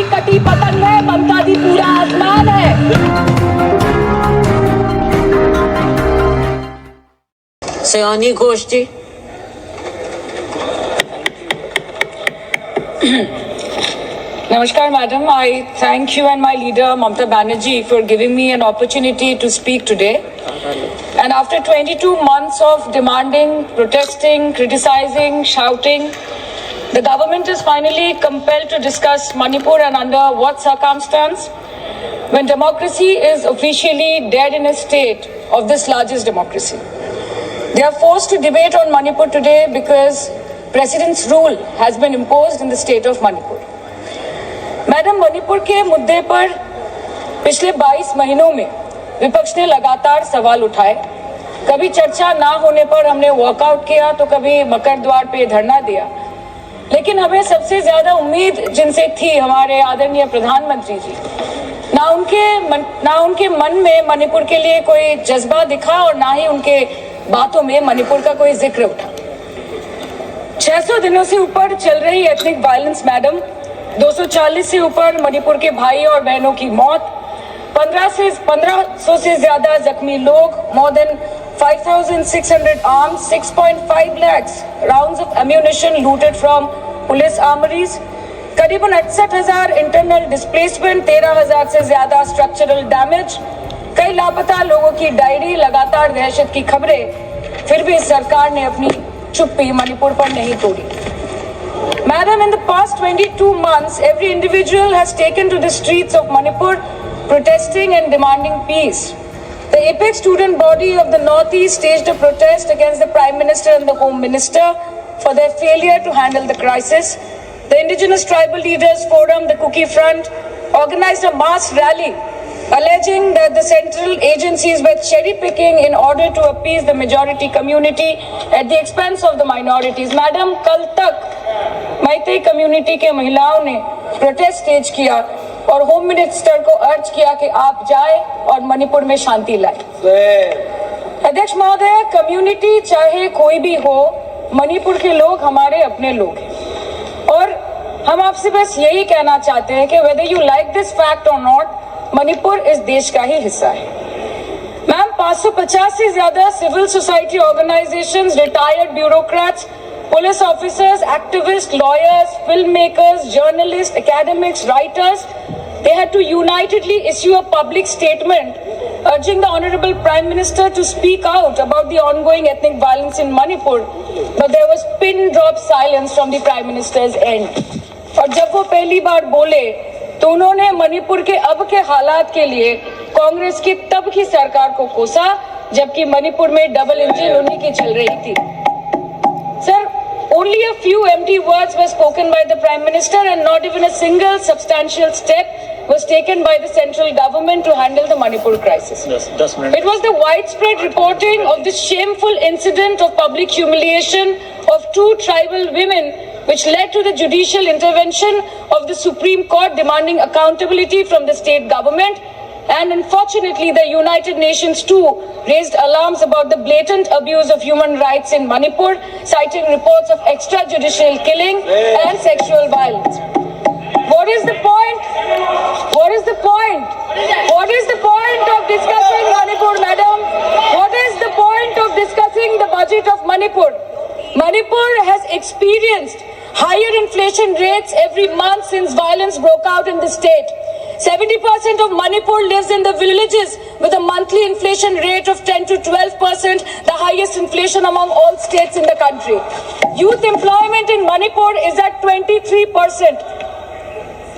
दी कटी पतंग है, ममता दी पूरा आसमान है। सयानी गोष्ठी। Namaskar, madam. I thank you and my leader, Mamata Banerjee, for giving me an opportunity to speak today. And after 22 months of demanding, protesting, criticizing, shouting, the government is finally compelled to discuss Manipur and under what circumstance, when democracy is officially dead in a state of this largest democracy. They are forced to debate on Manipur today because President's rule has been imposed in the state of Manipur. Madam, Manipur के मुद्दे पर पिछले 22 महीनों में विपक्ष ने लगातार सवाल उठाए। कभी चर्चा ना होने पर हमने वॉकआउट किया, तो कभी मकर द्वार पे धरना दिया। लेकिन हमें सबसे ज्यादा उम्मीद जिनसे थी, हमारे आदरणीय प्रधानमंत्री जी, ना उनके मन में मणिपुर के लिए कोई जज्बा दिखा और ना ही उनके बातों में मणिपुर का कोई जिक्र उठा। 600 दिनों से ऊपर चल रही एथनिक वायलेंस मैडम, 240 से ऊपर मणिपुर के भाई और बहनों की मौत, 1500 से ज्यादा जख्मी लोग, more than 5,600 arms, 6.5 lakhs rounds of ammunition looted from police armories, करीबन 68,000 इंटरनल डिस्प्लेसमेंट, 13,000 से ज्यादा स्ट्रक्चरल डैमेज, कई लापता लोगों की डायरी, लगातार दहशत की खबरें। फिर भी सरकार ने अपनी चुप्पी मणिपुर पर नहीं तोड़ी। Madam, in the past 22 months, every individual has taken to the streets of Manipur protesting and demanding peace. The apex student body of the Northeast staged a protest against the Prime Minister and the Home Minister for their failure to handle the crisis. The Indigenous Tribal Leaders Forum, the Kuki Front, organized a mass rally alleging that the central agencies were cherry-picking in order to appease the majority community at the expense of the minorities. Madam, कल तक Meitei community के महिलाओं ने protest stage किया और home minister को अर्ज किया कि आप जाएं और मणिपुर में शांति लाएं। अध्यक्ष महोदय, कम्युनिटी चाहे कोई भी हो, मणिपुर के लोग हमारे अपने लोग हैं और हम आपसे बस यही कहना चाहते हैं कि whether you like this fact or not, Manipur इस देश का ही हिस्सा है। मैम, 550 से ज्यादा civil society organisations, retired bureaucrats, police officers, activists, lawyers, filmmakers, journalists, academics, writers, they had to unitedly issue a public statement urging the Honorable Prime Minister to speak out about the ongoing ethnic violence in Manipur, but there was pin-drop silence from the Prime Minister's end. और जब वो पहली बार बोले तो उन्होंने मणिपुर के अब के हालात के लिए कांग्रेस की तब की सरकार को कोसा, जबकि मणिपुर में डबल इंजन उन्हीं की चल रही थी। Sir, only a few empty words were spoken by the Prime Minister and not even a single substantial step was taken by the central government to handle the Manipur crisis. It was the widespread reporting of this shameful incident of public humiliation of 2 tribal women which led to the judicial intervention of the Supreme Court demanding accountability from the state government. And unfortunately, the United Nations too raised alarms about the blatant abuse of human rights in Manipur, citing reports of extrajudicial killing and sexual violence. What is the point? What is the point? What is the point of discussing Manipur, madam? What is the point of discussing the budget of Manipur? Manipur has experienced higher inflation rates every month since violence broke out in the state. 70% of Manipur lives in the villages with a monthly inflation rate of 10 to 12%, the highest inflation among all states in the country. Youth employment in Manipur is at 23%.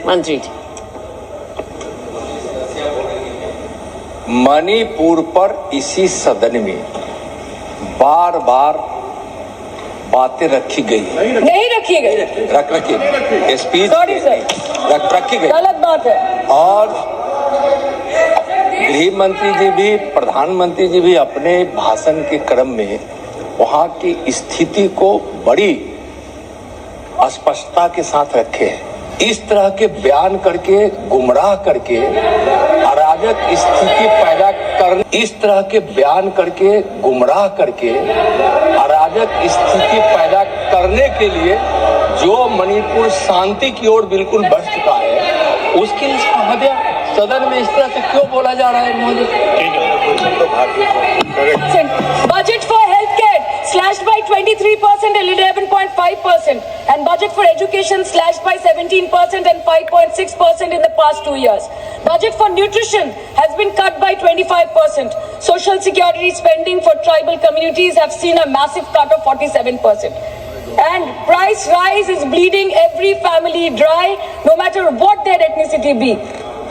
मंत्री जी, मणिपुर पर इसी सदन में बार बार बातें रखी गई, नहीं रखी गई, रखी स्पीच रखी गई, गलत बात है। और गृह मंत्री जी भी, प्रधानमंत्री जी भी अपने भाषण के क्रम में वहां की स्थिति को बड़ी स्पष्टता के साथ रखे हैं। इस तरह के बयान करके, गुमराह करके, अराजक स्थिति पैदा करने, इस तरह के बयान करके, गुमराह करके, अराजक स्थिति पैदा करने के लिए जो मणिपुर शांति की ओर बिल्कुल बढ़ चुका है, उसके लिए सदन में इस तरह से क्यों बोला जा रहा है Modi? Budget for healthcare slashed by 23% and 11.5%, and budget for education slashed by 17% and 5.6% in the past 2 years. Budget for nutrition has been cut by 25%. Social security spending for tribal communities have seen a massive cut of 47%. And price rise is bleeding every family dry, no matter what their ethnicity be.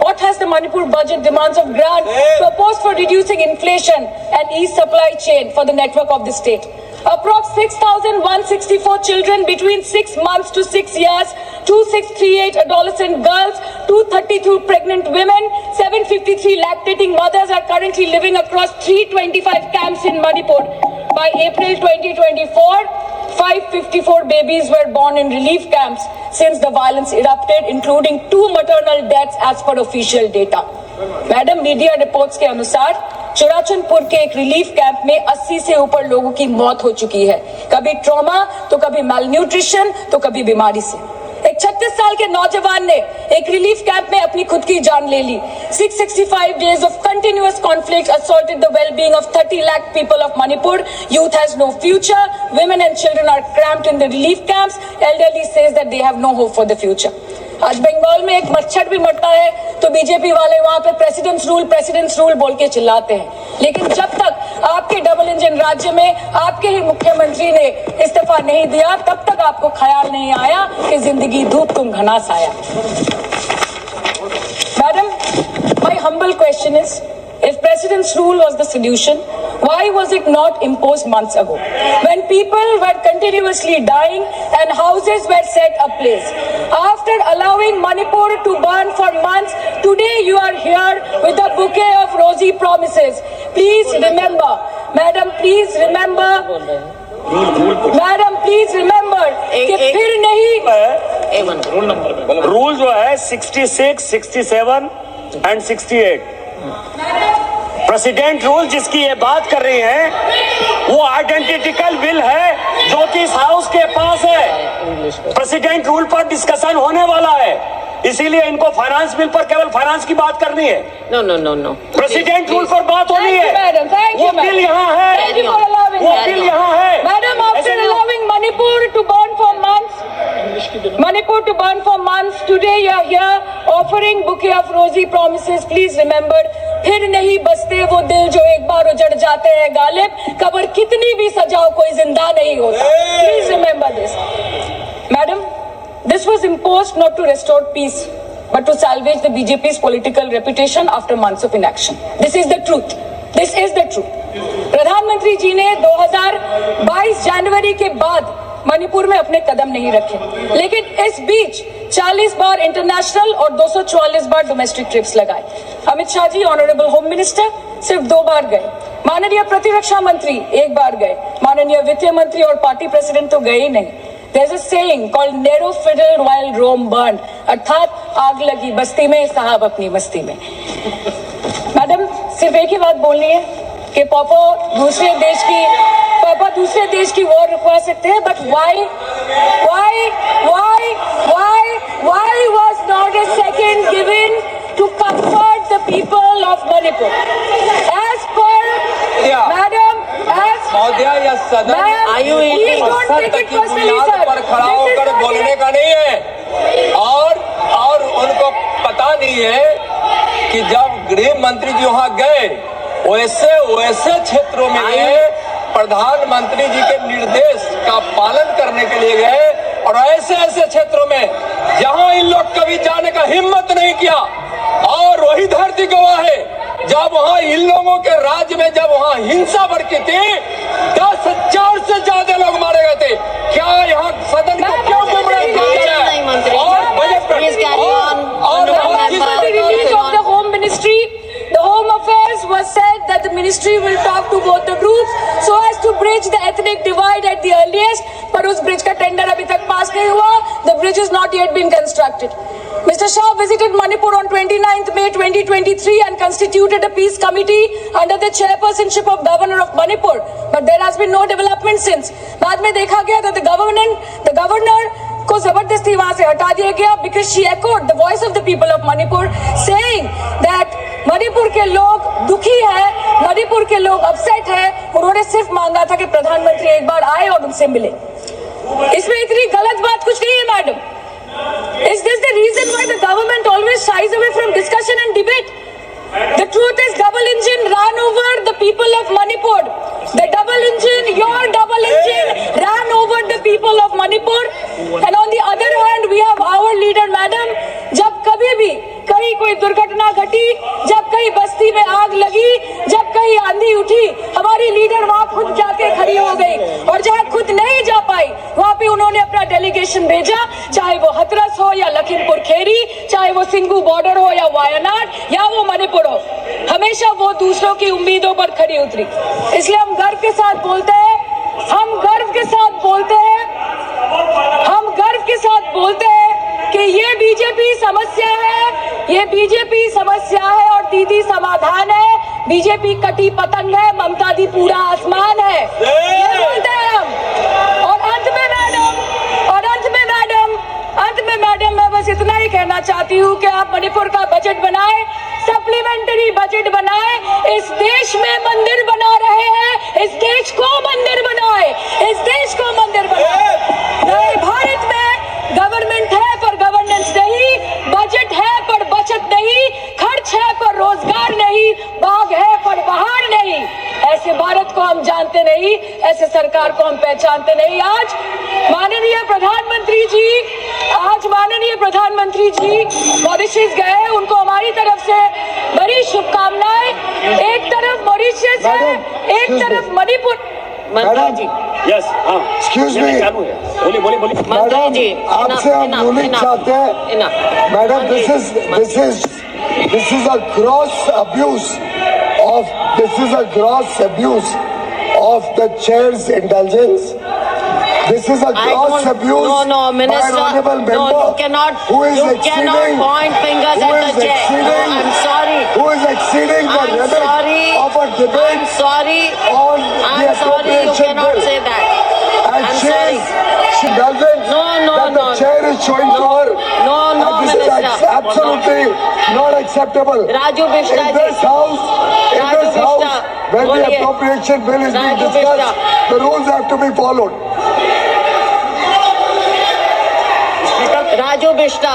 What has the Manipur budget demands of grant proposed for reducing inflation and ease supply chain for the network of the state? Approx 6,164 children between 6 months to 6 years, 2,638 adolescent girls, 232 pregnant women, 753 lactating mothers are currently living across 325 camps in Manipur. By April 2024, 554 babies were born in relief camps since the violence erupted, including 2 maternal deaths as per official data. Madam, media reports के अनुसार चुराचंदपुर के एक relief camp में 80 से ऊपर लोगों की मौत हो चुकी है, कभी ट्रॉमा तो कभी मैलन्यूट्रिशन तो कभी बीमारी से। एक 36 साल के नौजवान ने एक रिलीफ कैंप में अपनी खुद की जान ले ली। 665 days of continuous conflict assaulted the well-being of 30 lakh people of Manipur. Youth has no future. Women and children are cramped in the relief camps. Elderly says that they have no hope for the future. आज बंगाल में एक मच्छर भी मरता है तो BJP वाले वहां पे प्रेसिडेंट्स रूल बोल के चिल्लाते हैं, लेकिन जब तक आपके डबल इंजन राज्य में आपके ही मुख्यमंत्री ने इस्तीफा नहीं दिया, तब तक आपको ख्याल नहीं आया कि जिंदगी धूप तुम घना साया। Madam, my humble question is, if president's rule was the solution, why was it not imposed months ago, when people were continuously dying and houses were set ablaze? After allowing Manipur to burn for months, today you are here with a bouquet of rosy promises. Please remember, madam, please remember, madam please remember कि फिर नहीं rule जो है 66, 67 and 68 president rule जिसकी ये बात कर रही हैं वो आइडेंटिकल बिल है जो कि इस हाउस के पास है। प्रेसिडेंट रूल पर डिस्कशन होने वाला है, इसीलिए इनको फाइनेंस बिल पर केवल फाइनेंस की बात करनी है। नो प्रेसिडेंट रूल पर बात होनी है। वो बिल यहाँ है, वो बिल यहाँ है। Madam, after allowing Manipur to burn for months, today you are here offering bouquet of rosy promises. Please remember, फिर नहीं बसते वो दिल जो एक बार उजड़ जाते हैं गालिब, कब्र कितनी भी सजाओ कोई जिंदा नहीं होता। Please remember this. Madam, this was imposed not to restore peace, but to salvage the BJP's political reputation after months of inaction. This is the truth. This is the truth. प्रधानमंत्री जी ने 2022 जनवरी के बाद मणिपुर में अपने कदम नहीं रखे, लेकिन इस बीच 40 बार इंटरनेशनल और 244 बार डोमेस्टिक ट्रिप्स लगाए। Amit Shah ji, honourable home minister, सिर्फ 2 बार गए। माननीय प्रतिरक्षा मंत्री 1 बार गए। माननीय वित्त मंत्री और पार्टी प्रेसिडेंट तो गए ही नहीं। There's a saying called narrow fiddle while Rome burned, अर्थात आग लगी बस्ती में, साहब अपनी मस्ती में। मैडम, सिर्फ एक ही बात बोलनी है कि पापा दूसरे देश की वॉर रुकवा सकते हैं, but why was not a second given to comfort the people of Manipur? As per madam, या सदन please don't take it personally, sir. पर खड़ा होकर बोलने का नहीं है, और उनको पता नहीं है कि जब गृह मंत्री जी वहां गए वैसे क्षेत्रों में गए, प्रधानमंत्री जी के निर्देश का पालन करने के लिए गए, और ऐसे क्षेत्रों में जहां इन लोग कभी जाने का हिम्मत नहीं किया। और वही धरती गवाह है, जब वहां इन लोगों के राज्य में जब वहां हिंसा भड़की थी, 10,000 से ज्यादा लोग मारे गए थे। क्या यहाँ सदन को क्यों गुमराह किया जा रहा है? और बजट पर the Home Affairs was said that the ministry will talk to both the groups so as to bridge the ethnic divide at the earliest, पर उस ब्रिज का टेंडर अभी तक पास नहीं हुआ। The bridge has not yet been constructed. Mr. Shah visited Manipur on 29th May 2023 and constituted a peace committee under the chairpersonship of Governor of Manipur. But there has been no development since. बाद में देखा गया that the governor को जबरदस्ती वहां से हटा दिया गया because she echoed the voice of the people of Manipur saying that Manipur के लोग दुखी है, मणिपुर के लोग अपसेट है। उन्होंने सिर्फ मांगा था कि प्रधानमंत्री एक बार आए और उनसे मिले। इसमें इतनी गलत बात कुछ नहीं है madam. Is this the reason why the government always shies away from discussion and debate? The truth is double engine ran over the people of Manipur. The double engine, your double engine ran over the people of Manipur. And on the other hand, we have our leader, madam. जब कभी भी कहीं कोई दुर्घटना घटी, जब कहीं बस्ती में आग लगी, जब कहीं आंधी उठी, हमारी लीडर वहां खुद जाके खड़ी हो गई। और जहां खुद नहीं जा पाई, वहां पे उन्होंने अपना डेलीगेशन भेजा, चाहे वो हथरस हो या लखीमपुर खेरी, चाहे वो सिंघू बॉर्डर हो या वायनाड या वो मणिपुर हो, हमेशा वो दूसरों की उम्मीदों पर खड़ी उतरी। इसलिए हम गर्व के साथ बोलते हैं, हम गर्व के साथ बोलते हैं, हम गर्व के साथ बोलते हैं कि ये बीजेपी समस्या है, ये बीजेपी समस्या है और दीदी समाधान है। बीजेपी कटी पतंग है, ममता दी पूरा आसमान है, ये बोलते हैं हम। और अंत में मैडम मैं बस इतना ही कहना चाहती हूँ कि आप मणिपुर का बजट बनाए, सप्लीमेंट्री बजट बनाए। इस देश में मंदिर बना रहे हैं, इस देश को मंदिर बनाए, इस देश को मंदिर बनाए। नए भारत में गवर्नमेंट है पर गवर्नेंस नहीं, बजट है पर बचत नहीं, खर्च है पर रोजगार नहीं, बाग है पर बहार नहीं। ऐसे भारत को हम जानते नहीं, ऐसे सरकार को हम पहचानते नहीं। आज माननीय प्रधानमंत्री जी मॉरिशस गए, उनको हमारी तरफ से बड़ी शुभकामनाएं। एक तरफ मॉरिशस है, एक तरफ मणिपुर। मंत्री जी, यस, हाँ, एक्सक्यूज मी, बोलिए। मंत्री जी, आपसे हम रूलिंग चाहते हैं। Madam, this is a gross abuse of the chair's indulgence. This is a gross abuse No, Minister. by an honorable member. No, you cannot. Who is You exceeding, cannot point fingers who at is the chair. No, exceeding- I'm sorry. Who is exceeding the I'm limit sorry. of a I'm debate sorry. on the I'm sorry. You appropriation cannot bill. say that. And I'm she sorry. doesn't. No, that the chair is showing to her. No, And this Minister. is absolutely not acceptable. Raju Bishta In ji. this house, Raju Bishta, when the बोलिए। appropriation bill is being Raju discussed, Bishta. the rules have to be followed. Raju Bishta.